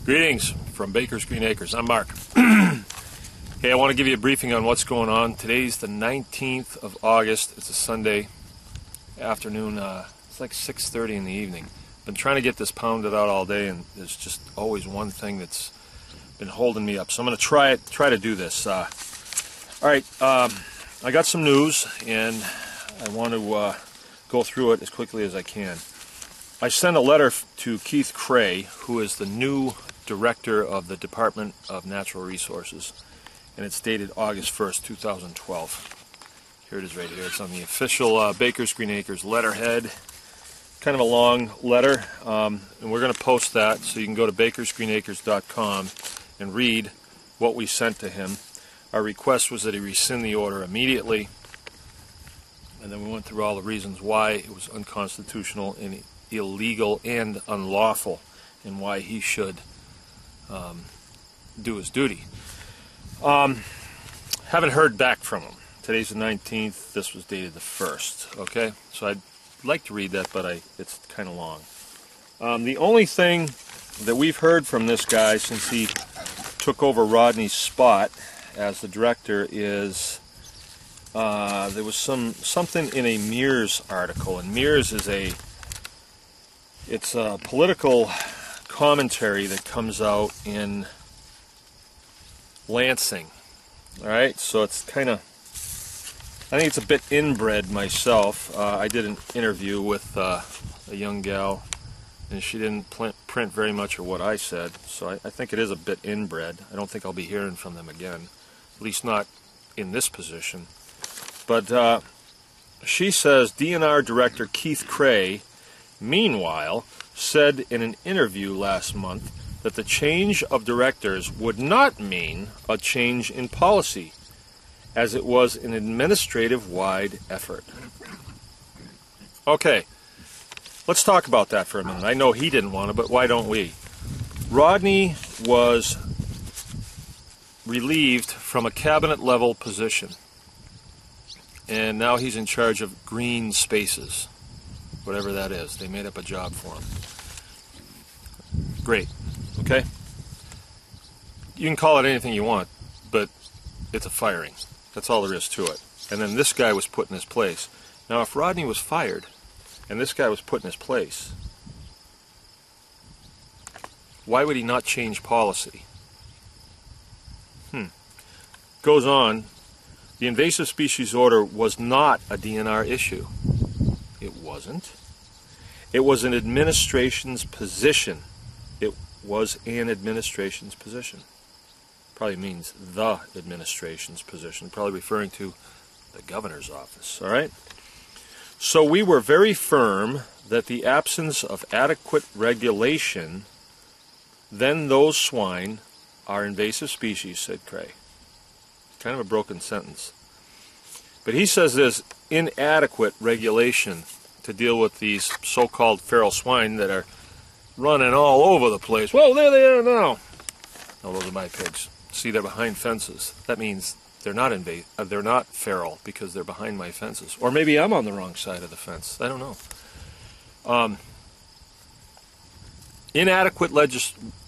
Greetings from Baker's Green Acres. I'm Mark. Hey, I want to give you a briefing on what's going on. Today's the 19th of August. It's a Sunday afternoon. It's like 6:30 in the evening. Been trying to get this pounded out all day, and there's just always one thing that's been holding me up. So I'm going to try to do this. All right, I got some news, and I want to go through it as quickly as I can. I sent a letter to Keith Cray, who is the new director of the Department of Natural Resources, and it's dated August 1st, 2012. Here it is right here. It's on the official Baker's Green Acres letterhead. Kind of a long letter, and we're going to post that so you can go to bakersgreenacres.com and read what we sent to him. Our request was that he rescind the order immediately, and then we went through all the reasons why it was unconstitutional and illegal and unlawful, and why he should do his duty. Haven't heard back from him. Today's the 19th. This was dated the 1st. Okay, so I'd like to read that, but it's kind of long. The only thing that we've heard from this guy since he took over Rodney's spot as the director is there was something in a Mears article, and Mears is it's a political commentary that comes out in Lansing. All right, so it's kind of, I think it's a bit inbred myself. I did an interview with a young gal, and she didn't print very much of what I said, so I think it is a bit inbred. I don't think I'll be hearing from them again, at least not in this position. But she says DNR Director Keith Cray, meanwhile, said in an interview last month that the change of directors would not mean a change in policy, as it was an administrative-wide effort. Okay, let's talk about that for a minute. I know he didn't want to, but why don't we? Rodney was relieved from a cabinet-level position, and now he's in charge of green spaces, whatever that is. They made up a job for him. Great. Okay? You can call it anything you want, but it's a firing. That's all there is to it. And then this guy was put in his place. Now, if Rodney was fired, and this guy was put in his place, why would he not change policy? Goes on, the invasive species order was not a DNR issue. It wasn't. It was an administration's position. It was an administration's position. Probably means the administration's position. Probably referring to the governor's office. All right? So we were very firm that the absence of adequate regulation, then those swine are invasive species, said Cray. Kind of a broken sentence. But he says there's inadequate regulation to deal with these so-called feral swine that are running all over the place. Whoa, there they are now. Oh, those are my pigs. See, they're behind fences. That means they're not they're not feral because they're behind my fences. Or maybe I'm on the wrong side of the fence. I don't know. Inadequate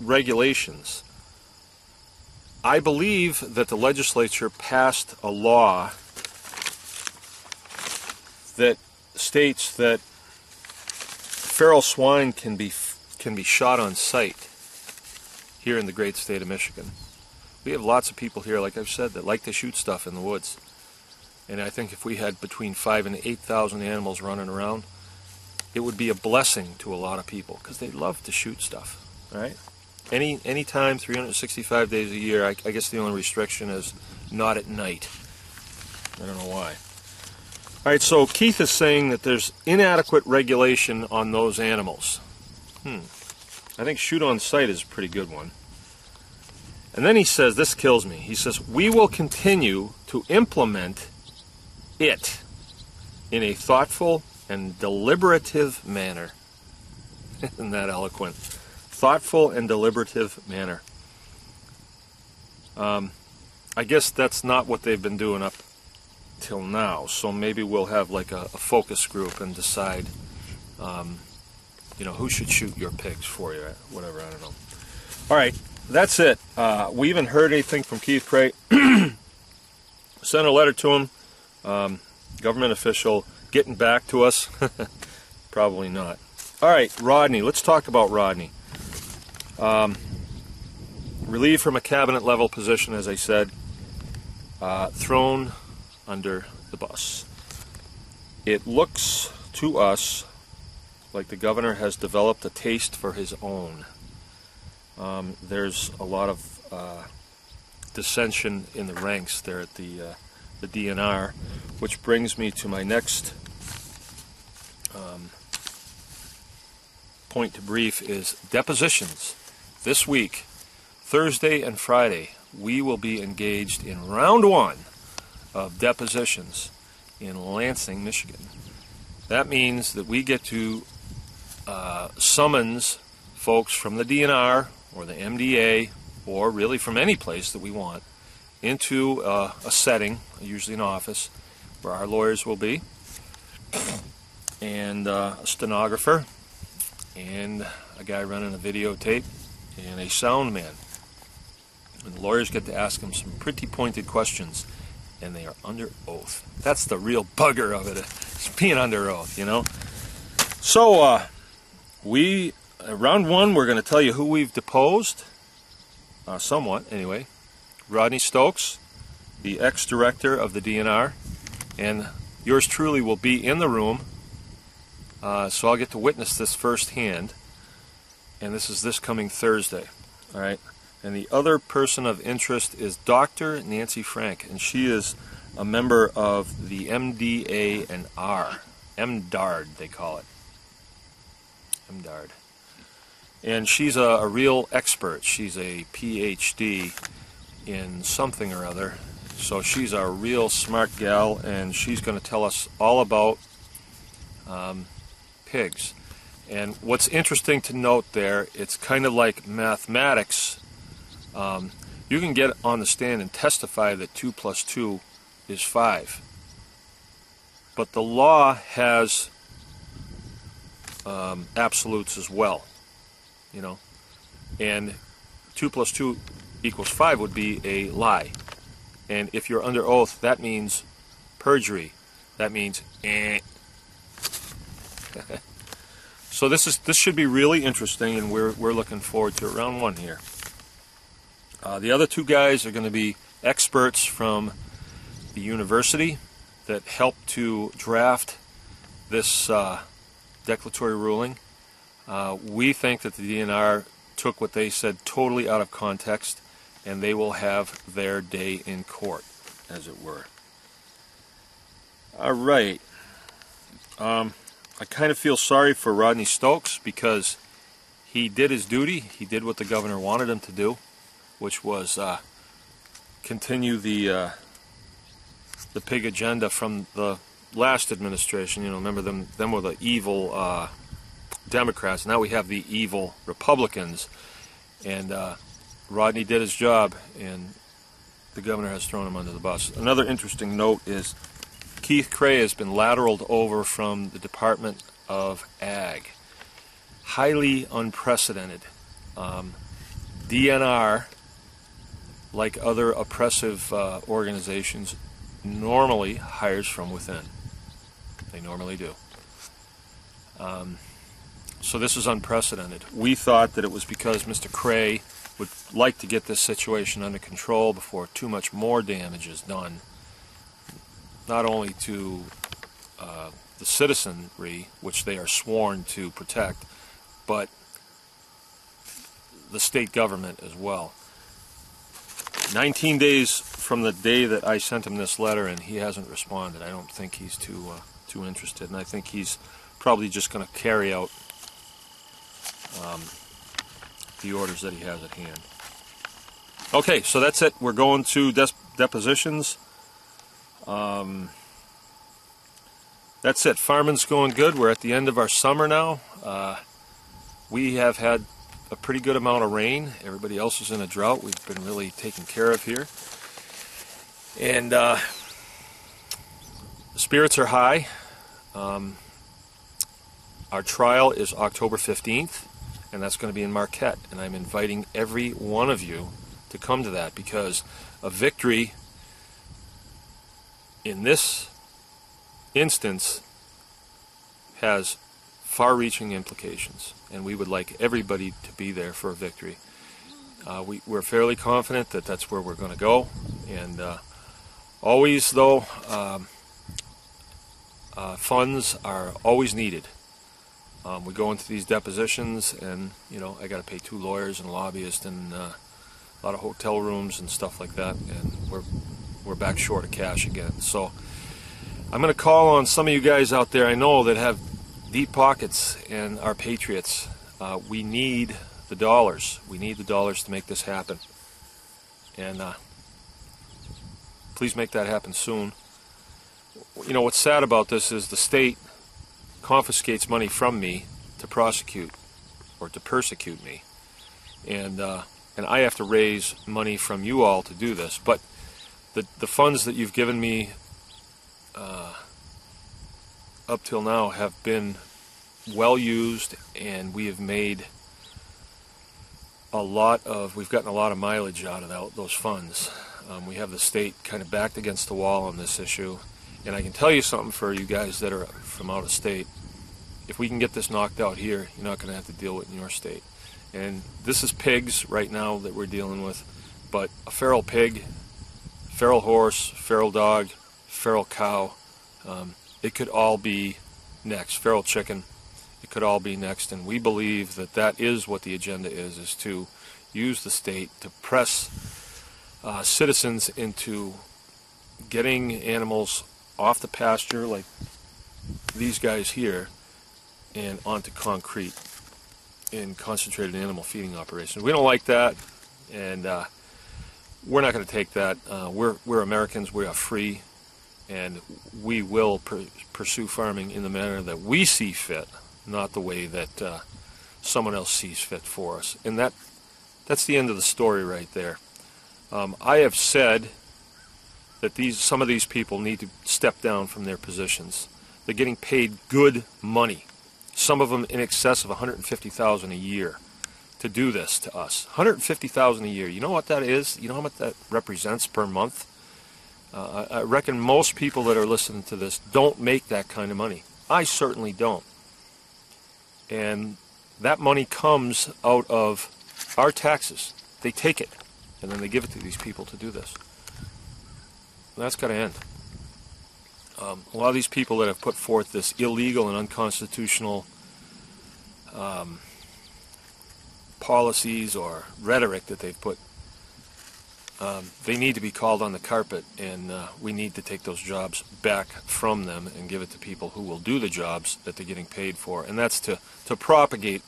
regulations. I believe that the legislature passed a law that states that feral swine can be shot on sight here in the great state of Michigan. We have lots of people here, like I've said, that like to shoot stuff in the woods. And I think if we had between 5,000 and 8,000 animals running around, it would be a blessing to a lot of people because they love to shoot stuff. All right? Any time, 365 days a year. I guess the only restriction is not at night. I don't know why. All right, so Keith is saying that there's inadequate regulation on those animals. I think shoot on sight is a pretty good one. And then he says, this kills me. He says, we will continue to implement it in a thoughtful and deliberative manner. Isn't that eloquent? Thoughtful and deliberative manner. I guess that's not what they've been doing up till now, so maybe we'll have like a focus group and decide who should shoot your pigs for you, whatever, I don't know. All right, that's it. We haven't heard anything from Keith Cray. Sent a letter to him. Government official getting back to us. Probably not. All right, Rodney. Let's talk about Rodney. Relieved from a cabinet level position, as I said, thrown under the bus. It looks to us like the governor has developed a taste for his own. There's a lot of dissension in the ranks there at the DNR, which brings me to my next point to brief is depositions. This week, Thursday and Friday, we will be engaged in round 1 of depositions in Lansing, Michigan. That means that we get to summons folks from the DNR or the MDA, or really from any place that we want, into a setting, usually an office, where our lawyers will be, and a stenographer, and a guy running a videotape, and a sound man. And the lawyers get to ask them some pretty pointed questions, and they are under oath. That's the real bugger of it, it's being under oath, you know. So, round 1, we're going to tell you who we've deposed, somewhat anyway. Rodney Stokes, the ex-director of the DNR, and yours truly will be in the room, so I'll get to witness this firsthand, and this is this coming Thursday, all right? And the other person of interest is Dr. Nancy Frank, and she is a member of the MDA and R, MDARD they call it, MDARD. And she's a real expert. She's a PhD in something or other. So she's a real smart gal, and she's going to tell us all about pigs. And what's interesting to note there, it's kind of like mathematics. You can get on the stand and testify that 2 + 2 is 5. But the law has absolutes as well, you know. And 2 + 2 = 5 would be a lie. And if you're under oath, that means perjury. That means So this should be really interesting, and we're looking forward to it. Round 1 here. The other 2 guys are going to be experts from the university that helped to draft this declaratory ruling. We think that the DNR took what they said totally out of context, and they will have their day in court, as it were. All right. I kind of feel sorry for Rodney Stokes because he did his duty. He did what the governor wanted him to do, which was continue the pig agenda from the last administration. You know, remember them were the evil Democrats. Now we have the evil Republicans, and Rodney did his job, and the governor has thrown him under the bus. Another interesting note is Keith Cray has been lateraled over from the Department of Ag. Highly unprecedented. DNR, like other oppressive organizations, normally hires from within. They normally do. So this is unprecedented. We thought that it was because Mr. Cray would like to get this situation under control before too much more damage is done, not only to the citizenry, which they are sworn to protect, but the state government as well. 19 days from the day that I sent him this letter, and he hasn't responded. I don't think he's too interested, and I think he's probably just going to carry out the orders that he has at hand. Okay, so that's it. We're going to depositions. That's it. Farming's going good. We're at the end of our summer now. We have had a pretty good amount of rain. Everybody else is in a drought. We've been really taken care of here. And the spirits are high. Our trial is October 15th, and that's going to be in Marquette. And I'm inviting every one of you to come to that, because a victory in this instance has far-reaching implications, and we would like everybody to be there for a victory. We're fairly confident that that's where we're going to go, and always, though, funds are always needed. We go into these depositions, and I got to pay 2 lawyers and a lobbyist and a lot of hotel rooms and stuff like that, and we're back short of cash again. So I'm going to call on some of you guys out there I know that have deep pockets and are patriots. We need the dollars. We need the dollars to make this happen, and please make that happen soon. What's sad about this is the state confiscates money from me to prosecute or to persecute me, and I have to raise money from you all to do this. But the funds that you've given me up till now have been well used, and we have made we've gotten a lot of mileage out of those funds. We have the state kind of backed against the wall on this issue, and I can tell you something for you guys that are from out of state. If we can get this knocked out here, you're not going to have to deal with it in your state. And this is pigs right now that we're dealing with, but a feral pig, feral horse, feral dog, feral cow, it could all be next. Feral chicken, it could all be next. And we believe that that is what the agenda is to use the state to press citizens into getting animals off the pasture like these guys here and onto concrete in concentrated animal feeding operations. We don't like that, and we're not going to take that. We're Americans. We are free, and we will pursue farming in the manner that we see fit, not the way that someone else sees fit for us. And that's the end of the story right there. I have said that some of these people need to step down from their positions. They're getting paid good money, some of them in excess of $150,000 a year, to do this to us. $150,000 a year. You know what that is? You know how much that represents per month? I reckon most people that are listening to this don't make that kind of money. I certainly don't. And that money comes out of our taxes. They take it, and then they give it to these people to do this. And that's got to end. A lot of these people that have put forth this illegal and unconstitutional policies or rhetoric that they've put, they need to be called on the carpet, and we need to take those jobs back from them and give it to people who will do the jobs that they're getting paid for. And that's to propagate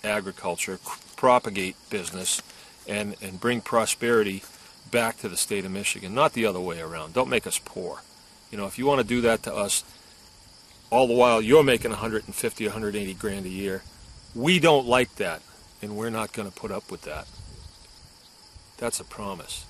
agriculture, propagate business, and bring prosperity back to the state of Michigan, not the other way around. Don't make us poor. If you want to do that to us, all the while you're making 150, 180 grand a year, we don't like that, and we're not going to put up with that. That's a promise.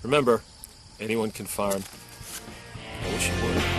Remember, anyone can farm. I wish you would.